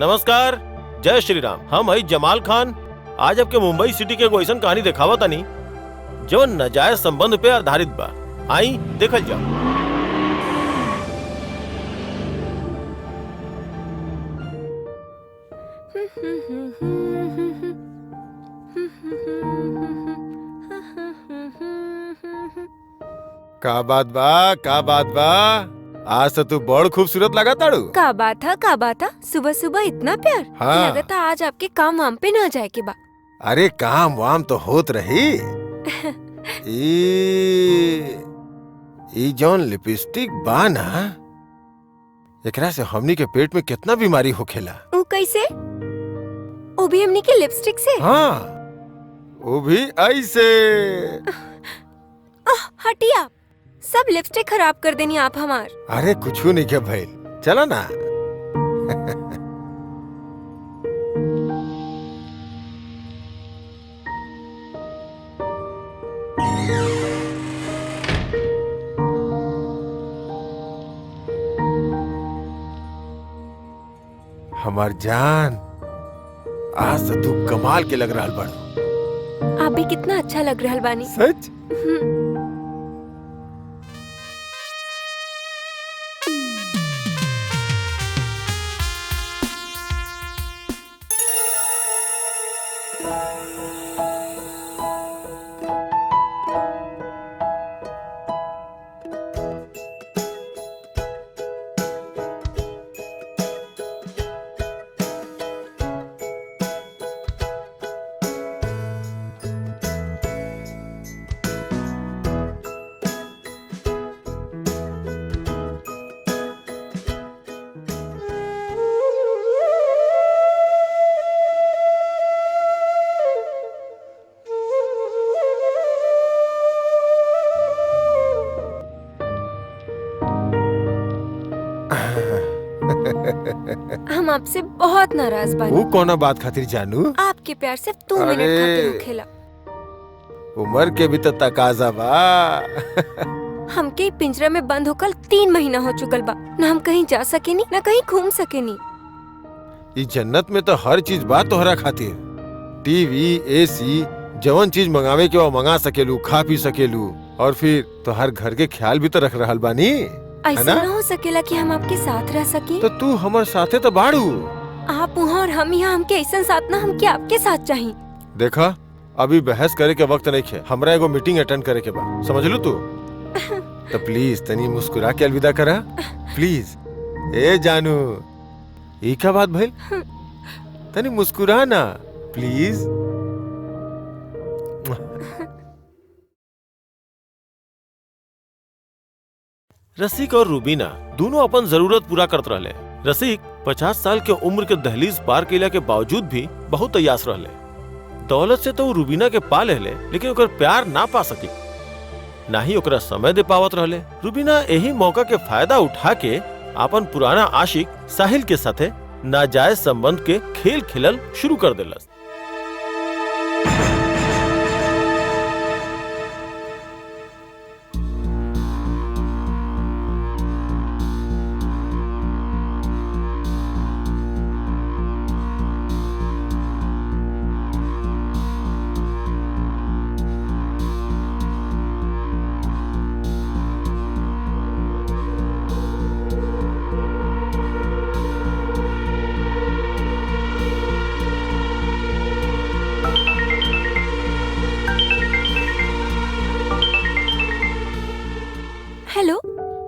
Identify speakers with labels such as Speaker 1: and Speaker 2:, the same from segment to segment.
Speaker 1: नमस्कार, जय श्री राम। हम हई जमाल खान। आज आपके मुंबई सिटी के एगो ऐसन कहानी दिखावा तानी जो नाजायज संबंध पे आधारित बा। आई देखल जाओ।
Speaker 2: का बात बा आज तो तू बड़ खूबसूरत लगा ताड़ू।
Speaker 3: का बात था सुबह सुबह इतना प्यार।
Speaker 2: हाँ।
Speaker 3: लगता आज आपके काम वाम पे ना जाए के बा।
Speaker 2: अरे काम वाम तो होत रही। ई जौन लिपस्टिक बा ना, एकरा से हमनी के पेट में कितना बीमारी होखेला।
Speaker 3: वो कैसे? वो भी हमनी के लिपस्टिक से?
Speaker 2: हाँ, वो भी ऐसे।
Speaker 3: हटिया, सब लिपस्टिक खराब कर देनी आप हमार।
Speaker 2: अरे कुछ नहीं क्या भाई, चला ना। हमार जान, आज तो तू कमाल के लग रहा बड़ो।
Speaker 3: आप भी कितना अच्छा लग रहा बानी।
Speaker 2: सच?
Speaker 3: हम आपसे बहुत नाराज बानी।
Speaker 2: वो कौन बात खातिर जानू?
Speaker 3: आपके प्यार सिर्फ 2 मिनट खातिर होखेला।
Speaker 2: उम्र के भी तो तकाजा बा।
Speaker 3: हमके पिंजरा में बंद होकर 3 महीना हो चुकल बा। न हम कहीं जा सकेनी न कहीं घूम सकेनी।
Speaker 2: इस जन्नत में तो हर चीज बा तोहरा खातिर। टीवी, एसी, जवन चीज मंगावे के वो मंगा सकेलू, खा पी सकेलू, और फिर तो हर घर के ख्याल भी तो रख रहल बानी।
Speaker 3: ऐसा न हो सकेला कि हम आपके साथ रह सके।
Speaker 2: तो तू हमारे साथे तो बाड़ू।
Speaker 3: आप वहाँ और हम यहाँ, हमके ऐसा साथ ना, हमके आपके साथ चाहिए।
Speaker 2: देखा, अभी बहस करे के वक्त नहीं है। हमरा एगो मीटिंग अटेंड करे के बा, समझ लू तू। तो प्लीज तनी मुस्कुरा के अलविदा करा प्लीज। ए जानू, ये क्या बात भइल? तनी मुस्कुरा ना प्लीज।
Speaker 1: रसिक और रूबीना दोनों अपन जरूरत पूरा करत रहले। रसिक 50 साल के उम्र के दहलीज पार कैला के बावजूद भी बहुत तैयास रहले। दौलत से तो रूबीना के पा लेले, लेकिन ओकर प्यार ना पा सकी, ना ही ओकरा समय दे पावत रहले। रूबीना यही मौका के फायदा उठा के अपन पुराना आशिक साहिल के साथे नाजायज संबंध के खेल खेलल शुरू कर देलस।
Speaker 3: Hello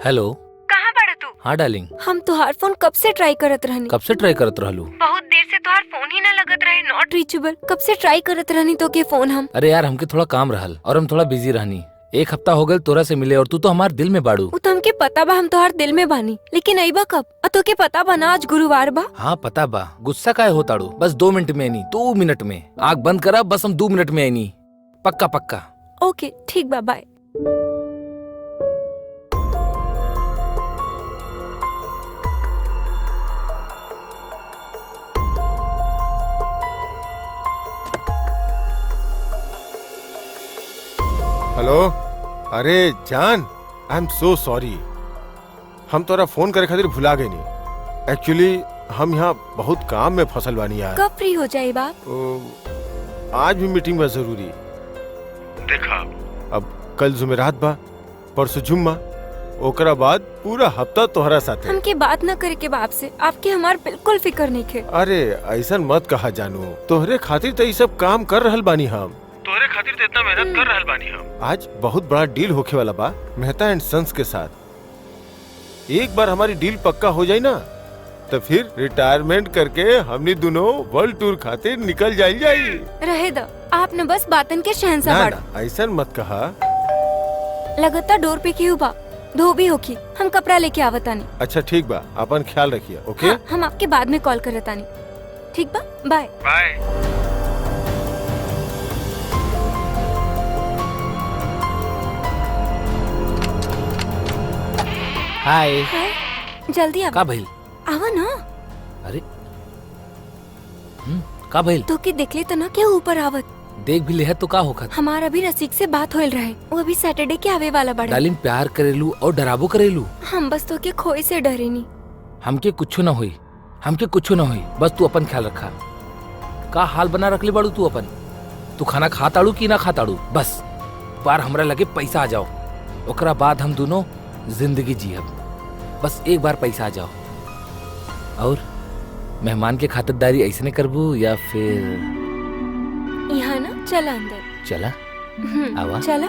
Speaker 4: hello.
Speaker 3: कहाँ बड़ा तू?
Speaker 4: हाँ डार्लिंग।
Speaker 3: हम तुहार फोन कब से ट्राई करत रहनी।
Speaker 4: कब से ट्राई करत रहलू?
Speaker 3: बहुत देर से तुहार फोन ही ना लगत रहे, नॉट रीचेबल। कब से ट्राई करत रहनी तो के फोन हम।
Speaker 4: अरे यार, हमके थोड़ा काम रहल और हम थोड़ा बिजी रहनी। 1 हफ्ता हो गए तोरा से मिले और तू तो हमारे दिल में बाड़ू।
Speaker 3: वो तो हमके पता बा, हम तुहार दिल में बानी, लेकिन अइबा कब? तो के पता बा ना आज गुरुवार बा।
Speaker 4: हाँ पता बा। गुस्सा काहे होताड़ू? बस 2 मिनट में नहीं, 2 मिनट में आँख बंद करा, बस हम 2 मिनट में आईनी। पक्का पक्का।
Speaker 3: ओके ठीक बा, बाय।
Speaker 2: हेलो। अरे जान, आई एम सो सॉरी। हम तोरा फोन करे खातिर भुला गए नहीं। एक्चुअली हम यहाँ बहुत काम में फसल बानी यार।
Speaker 3: कब फ्री हो जाए बाप?
Speaker 2: आज भी मीटिंग बा जरूरी। देखा अब कल जुमेरात बा, परसों जुम्मा, ओकरा बाद पूरा हफ्ता तोहरा साथे।
Speaker 3: हमके बात न करे के बाप से, आपके हमार बिल्कुल फिक्र नहीं खे।
Speaker 2: अरे ऐसा मत कहा जानू, तोहरे खातिर तो ये सब काम कर रहल बानी हम। तोहरे खातिर तो इतना मेहनत कर रहल बानी हम। आज बहुत बड़ा डील होखे वाला बा मेहता एंड सन्स के साथ। एक बार हमारी डील पक्का हो जाए ना, तो फिर रिटायरमेंट करके हमनी दोनों वर्ल्ड टूर खातिर निकल जाई।
Speaker 3: रहे दो, आप न बस बातन के शहंशाह
Speaker 2: ना,
Speaker 3: बाड़ा।
Speaker 2: ना, ऐसा मत कहा।
Speaker 3: लगता डोर पे क्यों बा, धोबी होखी, हम कपड़ा लेके आवतानी।
Speaker 2: अच्छा ठीक बा, अपन ख्याल रखिए। ओके
Speaker 3: हाँ, हम आपके बाद में कॉल करतानी। ठीक बा, बाय
Speaker 2: बाय।
Speaker 4: हाय।
Speaker 3: हाय, जल्दी
Speaker 4: का
Speaker 3: आवा।
Speaker 4: भइल?
Speaker 3: आवा ना।
Speaker 4: अरे का भइल?
Speaker 3: तो के देखले त ना के ऊपर आवत।
Speaker 4: देख भी लेहत तो का होखत?
Speaker 3: हमारा भी रसिक से बात होल रहे, वो अभी सैटरडे के आवे वाला बड़ा।
Speaker 4: डालिम प्यार करेलू और डराबो करेलू।
Speaker 3: हम बस तो के खोए से डरे नी।
Speaker 4: हमके कुछ ना हुई, हमके कुछ ना हुई, बस तू अपन ख्याल रखा। का हाल बना रखले बाड़ू तू अपन? तू खाना खा ताड़ू कि ना खा ताड़ू? बस बार हमरा लगे पैसा आ जाओ, ओकरा बाद हम दोनों जिंदगी जियब। बस एक बार पैसा आ जाओ। और मेहमान के खातिरदारी ऐसने करबू या फिर?
Speaker 3: यहाँ ना, चला अंदर।
Speaker 4: चला आवा।
Speaker 3: चला।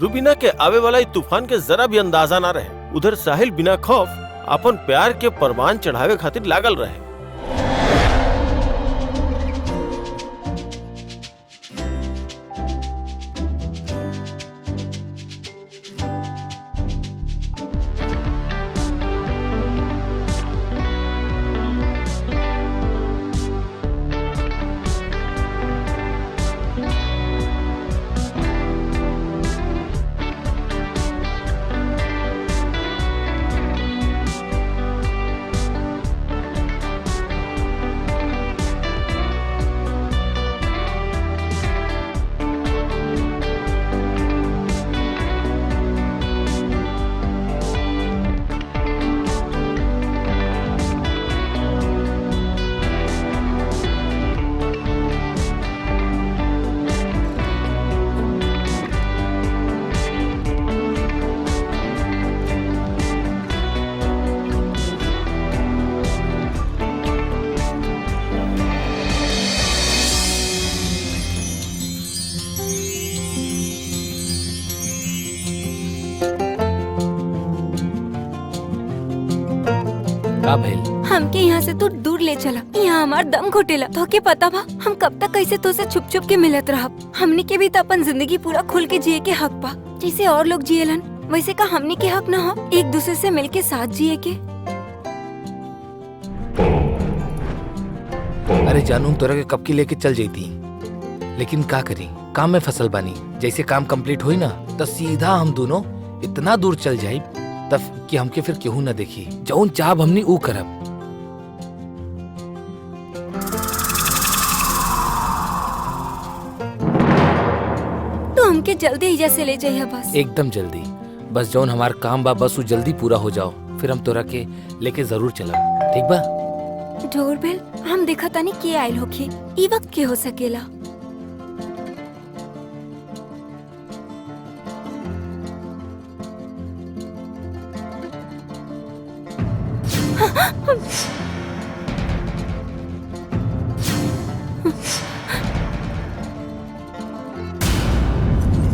Speaker 1: रुबीना के आवे वाला ई तूफान के जरा भी अंदाजा ना रहे। उधर साहिल बिना खौफ अपन प्यार के परवान चढ़ावे खातिर लागल रहे।
Speaker 4: का भइल?
Speaker 3: हमके यहाँ से तू दूर ले चला, यहाँ हमार दम घुटेला। तो के पता बा हम कब तक कैसे तो से छुप छुप के मिलत रहब। हमने के भी तो अपन जिंदगी पूरा खुल के जिए के हक बा, जैसे और लोग जिएलन वैसे का हमने के हक न हो एक दूसरे से मिल के साथ जिए के।
Speaker 4: अरे जानू तोरा के कब की लेके चल जाती, लेकिन का करी, काम में फसल बानी। जैसे काम कंप्लीट हुई ना तो सीधा हम दोनों इतना दूर चल जाई तब कि हमके फिर केहू न देखी। जौन चाहब हमनी ऊ करब।
Speaker 3: तो हमके जल्दी ही जैसे ले जाइए बस।
Speaker 4: एकदम जल्दी। बस जौन हमार काम बा बस वो जल्दी पूरा हो जाओ, फिर हम तोरा के लेके जरूर चलब, ठीक बा?
Speaker 3: डोरबेल हम देखा तानी के आयल होखी, ई वक्त के हो सकेला।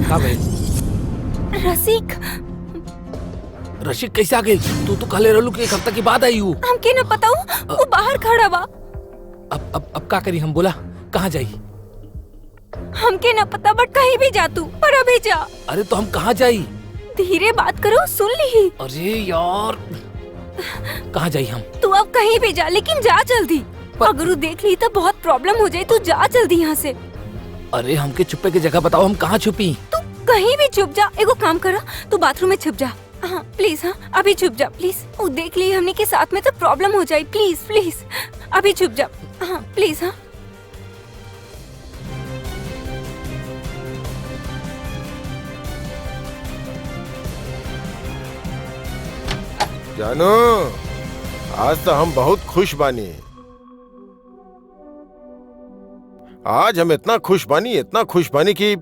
Speaker 4: का भाई?
Speaker 3: रसिक
Speaker 4: रशिक कैसे आ गई? तू तो कहले रहलू कि एक हफ्ता के बाद आई हूँ।
Speaker 3: हमके न पता हूँ, वो बाहर खड़ा बा।
Speaker 4: अब का करी हम? बोला कहाँ जाई?
Speaker 3: हमके न पता, बट कहीं भी जा तू, पर अभी जा।
Speaker 4: अरे तो हम कहाँ जाई?
Speaker 3: धीरे बात करो, सुन ली।
Speaker 4: अरे यार कहाँ जाई हम?
Speaker 3: तू अब कहीं भी जा, लेकिन जा जल्दी। अगर वो देख ली तो बहुत प्रॉब्लम हो जाए, तू जा जल्दी यहाँ से।
Speaker 4: अरे हमके छुपे की जगह बताओ, हम कहाँ छुपी?
Speaker 3: तू कहीं भी छुप जा। एगो काम करो, तू बाथरूम में छुप जा। हाँ प्लीज, हाँ अभी छुप जा प्लीज। वो देख ली हमने के साथ में तो प्रॉब्लम हो जाए। प्लीज प्लीज अभी छुप जा। हाँ प्लीज। हाँ
Speaker 2: जानू, आज तो हम बहुत खुश बानी। आज हम इतना खुश बानी कि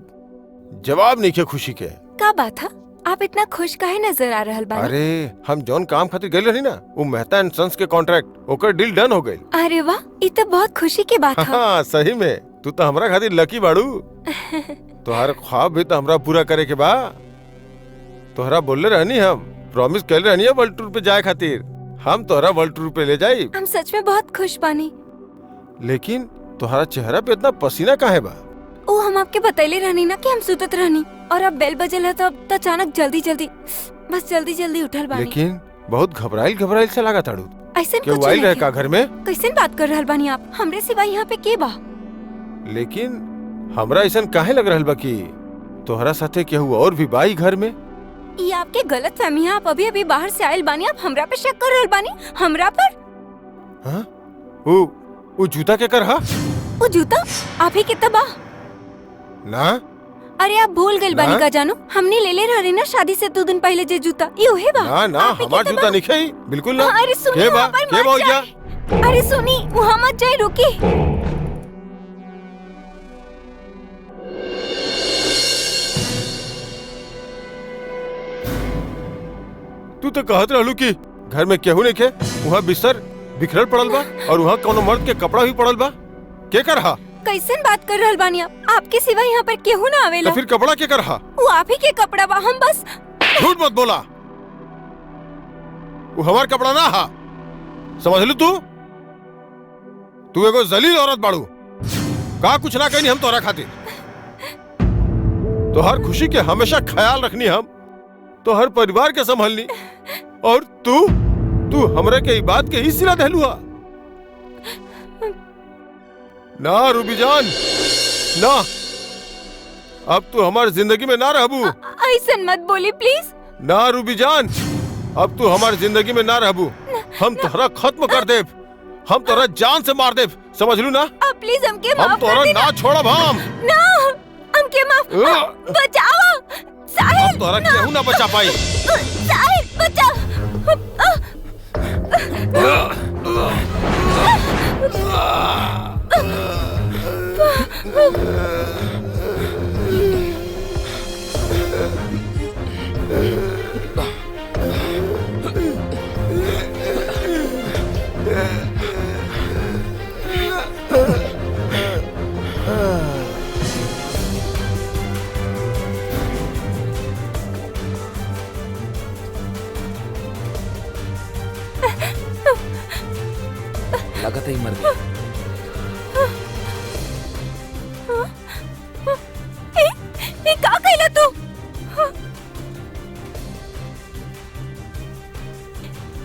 Speaker 2: जवाब नहीं के खुशी के।
Speaker 3: का बात है? आप इतना खुश काहे नजर आ रहल बानी?
Speaker 2: अरे हम जौन काम खातिर गए रही ना, वो मेहता एंड सन्स के कॉन्ट्रैक्ट ओकर डील डन हो गई।
Speaker 3: अरे वाह, ये तो बहुत खुशी की बात है।
Speaker 2: हाँ सही में, तू तो हमरा खातिर लकी बाड़ू। तोहर ख्वाब भी तो हमरा पूरा करे के बा। तोहरा बोलले रहनी, हम प्रॉमिस कैले रहनी है वर्ल्ड टूर पे जाए खातिर। हम तोहरा वर्ल्ड टूर पे ले जाई।
Speaker 3: हम सच में बहुत खुश बानी।
Speaker 2: लेकिन तोहरा चेहरा पे इतना पसीना काहे बा?
Speaker 3: ओ हम आपके बतैले रहनी ना कि हम सुतत रहनी, और अब बेल बजल है तो अब तो अचानक जल्दी जल्दी उठल बानी।
Speaker 2: लेकिन बहुत घबराइल से लगा ताड़ू।
Speaker 3: ऐसे
Speaker 2: क्यों
Speaker 3: कुछ
Speaker 2: वाइल
Speaker 3: नहीं
Speaker 2: रहे का घर में?
Speaker 3: कैसे बात कर रहल बानी आप? हमरे सिवा यहाँ पे के बा?
Speaker 2: लेकिन हमरा ऐसा काहे लग रहल बा कि तोहरा साथे केहू और भी बाई घर में?
Speaker 3: ये आपके गलत फहमी है। आप अभी अभी बाहर से आयल बानी, आप हमरा पे शक कर रहल बानी? हमरा पर?
Speaker 2: हाँ? वो जूता के कर? हा?
Speaker 3: वो जूता आप ही के तबा?
Speaker 2: ना
Speaker 3: अरे आप भूल गए बानी का जानू, हमने ले ले रहे ना शादी से 2 दिन पहले जे जूता, ये ओहे बा।
Speaker 2: ना
Speaker 3: आप ही के
Speaker 2: हमार
Speaker 3: तबा?
Speaker 2: जूता नहीं खाई, बिल्कुल ना।
Speaker 3: अरे सुनी,
Speaker 2: के बा?
Speaker 3: वहाँ पर
Speaker 2: के
Speaker 3: मत
Speaker 2: बा
Speaker 3: जाए।
Speaker 2: जा?
Speaker 3: अरे सुनी, वहाँ मत जाए, रुकी।
Speaker 2: तू तो कहत रहलू कि घर में केहू नहीं खे, वहाँ बिस्तर बिखरल पड़ल बा और वहाँ कोनो मर्द के कपड़ा भी पड़ल बा। के कर हा?
Speaker 3: कैसन बात कर रहल बानी आप? आपके सिवा यहाँ पर केहू ना आवेला।
Speaker 2: तो फिर कपड़ा के कर हा?
Speaker 3: वो आप ही के कपड़ा बा, हम बस।
Speaker 2: झूठ मत बोला, वो हमार कपड़ा ना हा। समझ लू तू एगो जलील औरत बाड़ू। का कुछ ना कहनी हम तोरा खातिर। तो हर खुशी के हमेशा ख्याल रखनी हम, तो हर परिवार के संभलनी, और तू हमरे के बात के ही सिला दहलुआ। ना रूबी जान ना, अब तू हमारी जिंदगी में ना रहबू।
Speaker 3: ऐसन मत बोली प्लीज।
Speaker 2: ना रूबी जान, अब तू हमारी जिंदगी में ना रहबू। हम तोहरा खत्म कर देब, हम तोहरा जान से मार देब, समझ लू ना?
Speaker 3: आप प्लीज हमके
Speaker 2: हम
Speaker 3: माफ कर
Speaker 2: तोहरा
Speaker 3: देना।
Speaker 2: ना छोड़ब। हम
Speaker 3: ना, हमके माफ बचाओ। साहिल,
Speaker 2: हम तोहरा केहू ना बचा पाई।
Speaker 3: साहिल बचाओ।
Speaker 4: लगता ही मर गया।
Speaker 3: ए का कहला तू?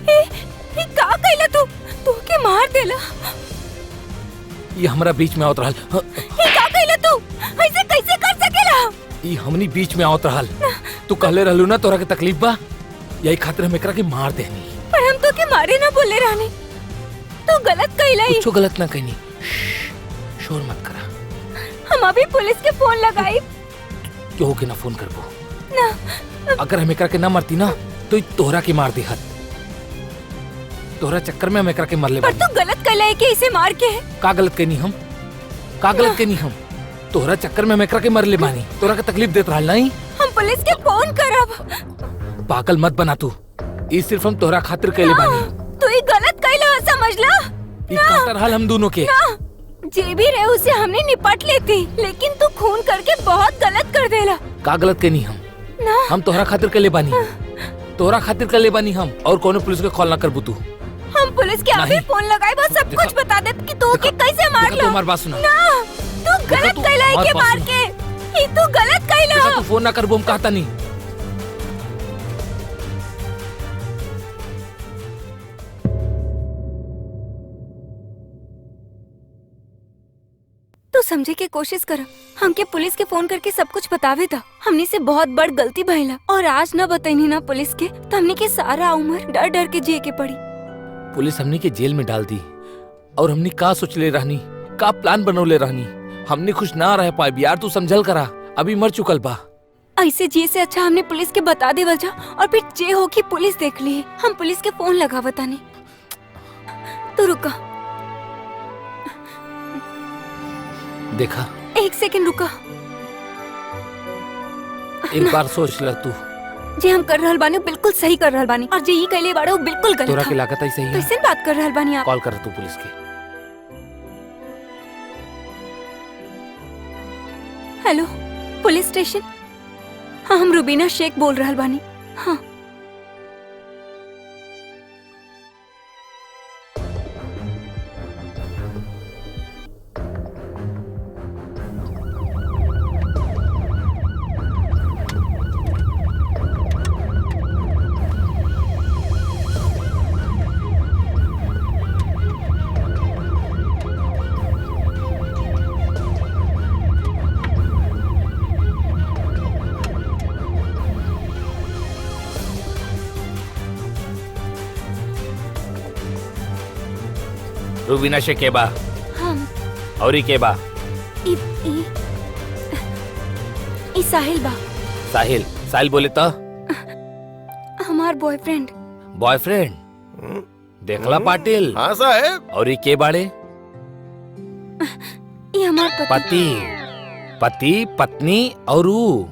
Speaker 3: ए का कहला तू? तू के मार देला?
Speaker 4: ये हमारा बीच में आवत रहल।
Speaker 3: ए का कहला तू? ऐसे कैसे कर सकेला?
Speaker 4: ये हमनी बीच में आवत रहल। तू कहले रहलू ना तोरा के तकलीफ बा, यही खातिर हम एकरा के मार देनी।
Speaker 3: पर हम तो के मारे ना बोले रानी, तू गलत कहला ही।
Speaker 4: कुछ गलत ना कहनी। शोर मत करा।
Speaker 3: हम अभी पुलिस के फोन लगाई।
Speaker 4: क्यों के ना फोन करबो?
Speaker 3: ना
Speaker 4: अगर हम एकरा के ना मरती ना तो ई तोहरा के मार देहत। तोहरा चक्कर में हम एकरा के मरले
Speaker 3: पर
Speaker 4: बानी।
Speaker 3: तू गलत कहला है कि इसे मार के है।
Speaker 4: का गलत कहनी हम? का गलत कहनी हम? तोहरा चक्कर में हम एकरा के मरले बानी। तोहरा के तकलीफ देत रहल नहीं?
Speaker 3: हम पुलिस के फोन करब।
Speaker 4: पागल मत बना तू। ई सिर्फ हम तोहरा खातिर कहले बानी।
Speaker 3: तू ये गलत कहला समझला।
Speaker 4: ई काटर हाल हम दोनों के।
Speaker 3: जे भी रहे उसे हमने निपट लेती, लेकिन तू खून करके बहुत गलत कर देला।
Speaker 4: का गलत कहनी हम?
Speaker 3: ना
Speaker 4: हम तोहरा खातिर कहले बानी। तोहरा खातिर कहले बानी हम, और कोनो पुलिस के कॉल ना करबू तू।
Speaker 3: हम पुलिस के अभी
Speaker 4: नहीं।
Speaker 3: फोन लगाए बस सब
Speaker 4: देखा-
Speaker 3: कुछ बता दे कि तू के कैसे मार
Speaker 4: देखा
Speaker 3: लो।
Speaker 4: तू हमार बात सुना।
Speaker 3: ना तू गलत
Speaker 4: तू
Speaker 3: कहला है
Speaker 4: हमार
Speaker 3: कि
Speaker 4: बात
Speaker 3: मार
Speaker 4: सुन।
Speaker 3: के। ये तू गलत कहला।
Speaker 4: देखा तू फोन ना करबू हम कहता नहीं।
Speaker 3: तू समझे के कोशिश कर। हमके पुलिस के फोन करके सब कुछ बतावे था। हमने से बहुत बड़ गलती भइला और आज न बताइनी ना पुलिस के तो हमने के सारा उम्र डर डर के जिए के पड़ी।
Speaker 4: पुलिस हमनी के जेल में डाल दी और हमनी का सोच ले रहनी, का प्लान बनौले रहनी। हमनी खुश ना रह पाए यार, तू समझल करा। अभी मर चुकल बा।
Speaker 3: ऐसे जिए से अच्छा हमने पुलिस के बता देवल जा और फिर जे हो कि पुलिस देख ली। हम पुलिस के फोन लगा बताने। तू रुका,
Speaker 4: देखा
Speaker 3: एक सेकंड रुका।
Speaker 4: एक बार सोच ल तू।
Speaker 3: जे हम कर रहल बानी वो बिल्कुल सही कर रहल बानी और जे ई कहले बाड़े वो बिल्कुल
Speaker 4: तोरा
Speaker 3: गलत
Speaker 4: के
Speaker 3: था।
Speaker 4: लागत ऐसे ही है।
Speaker 3: कैसे बात कर रहल बानी आप?
Speaker 4: कॉल कर तू पुलिस के।
Speaker 3: Hello police station. हाँ हम रुबीना शेख बोल रहल बानी। हाँ
Speaker 4: रुबीना शेख के बा
Speaker 3: हम
Speaker 4: और ई के बा?
Speaker 3: ई साहिल बा
Speaker 4: साहिल। साहिल बोले तो
Speaker 3: हमार बॉयफ्रेंड।
Speaker 4: बॉयफ्रेंड? देखला पाटिल।
Speaker 2: हाँ साहब।
Speaker 4: और ई के बाड़े?
Speaker 3: ये हमार पति।
Speaker 4: पति, पति पत्नी और ऊ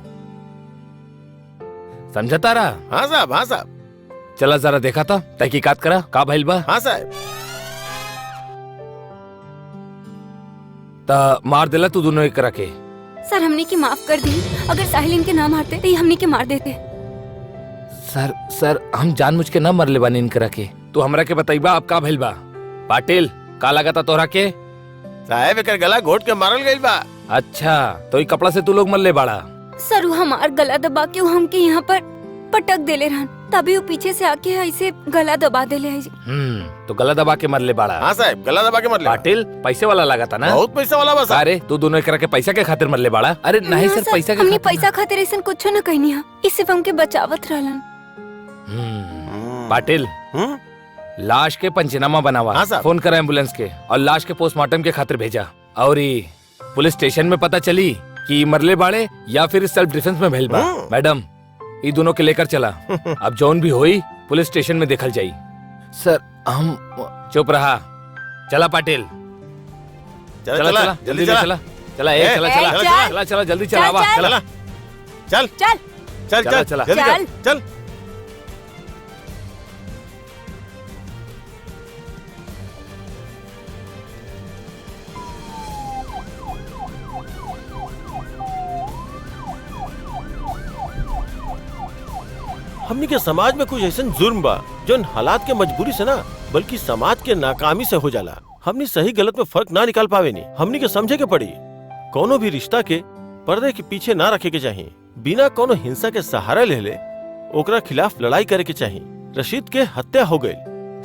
Speaker 4: समझा तारा?
Speaker 2: हाँ साहब। हाँ साहब।
Speaker 4: चला जरा देखा था, तहकीकात करा का भइल बा।
Speaker 2: हाँ साहब।
Speaker 4: ता मार देला तू दोनों एक रखे।
Speaker 3: सर हमने की माफ कर दी। अगर साहिल इनके ना मारते तो ये हमने के मार देते।
Speaker 4: सर हम जानबूझ के ना मरले बानी इनके रखे। तू हमरा के बताइबा अब का भइल बा? पाटिल का लगा था तोरा के?
Speaker 2: साहब एकर गला घोट के मारल गइल बा।
Speaker 4: अच्छा तो ई कपड़ा से तू लोग मरले बाड़ा।
Speaker 3: सर वो हमार गला दबा के वो हमके यहाँ पर पटक देले रहन, तभी वो पीछे से आके ऐसे गला दबा देले है।
Speaker 4: तो गला दबा के मरले बाड़ा।
Speaker 2: हाँ साहब गला दबा के मर ले।
Speaker 4: पाटिल पैसे वाला लगा था ना?
Speaker 2: बहुत पैसा वाला बस।
Speaker 4: अरे तू दोनों एक रखे पैसा के खातिर मरले बाड़ा? अरे नहीं सर पैसा के
Speaker 3: हमने
Speaker 4: खातिर
Speaker 3: पैसा खातिर ऐसा कुछ न कहनी है। इस सिर्फ हमके बचावत रहलन।
Speaker 4: पाटिल लाश के पंचनामा बनावा।
Speaker 2: हाँ साहब।
Speaker 4: फोन करा एम्बुलेंस के और लाश के पोस्टमार्टम के खातिर भेजा। और ये पुलिस स्टेशन में पता चली कि मरले बाड़े या फिर सेल्फ डिफेंस में भेल बा। मैडम ये दोनों के लेकर चला। अब जौन भी होई पुलिस स्टेशन में देखल जाई। सर हम चुप रहा। चला पाटिल
Speaker 2: चला चला
Speaker 4: जल्दी चला चला चला
Speaker 2: ए,
Speaker 4: चला
Speaker 3: चल,
Speaker 4: चला
Speaker 3: चल।
Speaker 4: चला चला जल्दी चला आवा,
Speaker 3: चल,
Speaker 4: चला
Speaker 2: चल
Speaker 3: चल
Speaker 2: चल
Speaker 4: चला,
Speaker 2: चल
Speaker 4: चला।
Speaker 2: जल्दी
Speaker 3: चल।
Speaker 2: चल।
Speaker 1: हमनी के समाज में कुछ ऐसा जुर्म बा जो हालात के मजबूरी से ना बल्कि समाज के नाकामी से हो जाला। हमनी सही गलत में फर्क ना निकाल पावे नी। हमनी के समझे के पड़ी कोनो भी रिश्ता के पर्दे के पीछे ना रखे के चाहिए। बिना कोनो हिंसा के सहारा ले ले ओकरा खिलाफ लड़ाई करे के चाहिए। रशीद के हत्या हो गई।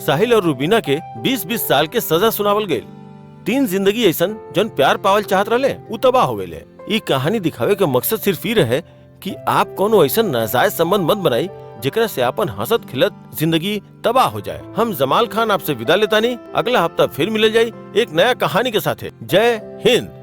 Speaker 1: साहिल और रुबीना के 20-20 साल के सजा सुनावल गई। 3 जिंदगी ऐसन जौन प्यार पावल चाहत रहे उ तबाह हो गए। ई कहानी दिखावे के मकसद सिर्फ ई रहे कि आप कोनो ऐसा नाजायज संबंध मत बनाई जेकरा से अपन हंसत खिलत जिंदगी तबाह हो जाए। हम जमाल खान आपसे विदा लेता नहीं। अगला हफ्ता फिर मिले जाए एक नया कहानी के साथ। जय हिंद।